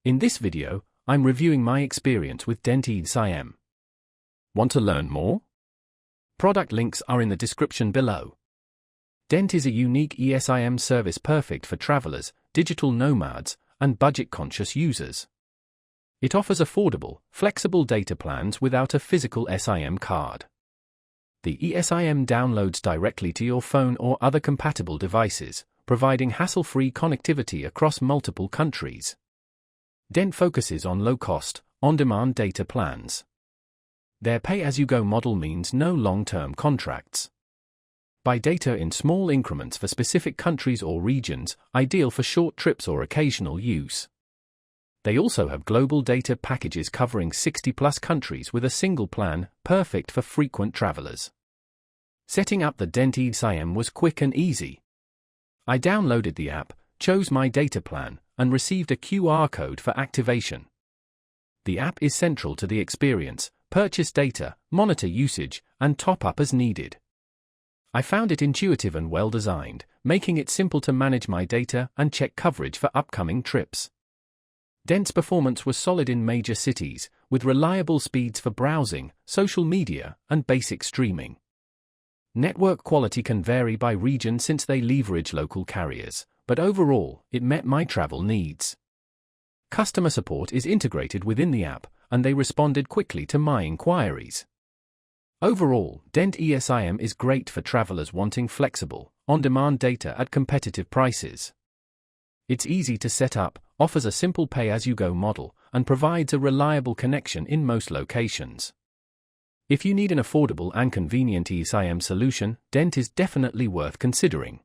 In this video, I'm reviewing my experience with DENT eSIM. Want to learn more? Product links are in the description below. DENT is a unique eSIM service perfect for travelers, digital nomads, and budget-conscious users. It offers affordable, flexible data plans without a physical SIM card. The eSIM downloads directly to your phone or other compatible devices, providing hassle-free connectivity across multiple countries. DENT focuses on low-cost, on-demand data plans. Their pay-as-you-go model means no long-term contracts. Buy data in small increments for specific countries or regions, ideal for short trips or occasional use. They also have global data packages covering 60+ countries with a single plan, perfect for frequent travelers. Setting up the DENT eSIM was quick and easy. I downloaded the app, chose my data plan, and received a QR code for activation. The app is central to the experience. Purchase data, monitor usage, and top up as needed. I found it intuitive and well designed, making it simple to manage my data and check coverage for upcoming trips. DENT's performance was solid in major cities, with reliable speeds for browsing, social media, and basic streaming. Network quality can vary by region since they leverage local carriers, but overall, it met my travel needs. Customer support is integrated within the app, and they responded quickly to my inquiries. Overall, DENT eSIM is great for travelers wanting flexible, on-demand data at competitive prices. It's easy to set up, offers a simple pay-as-you-go model, and provides a reliable connection in most locations. If you need an affordable and convenient eSIM solution, DENT is definitely worth considering.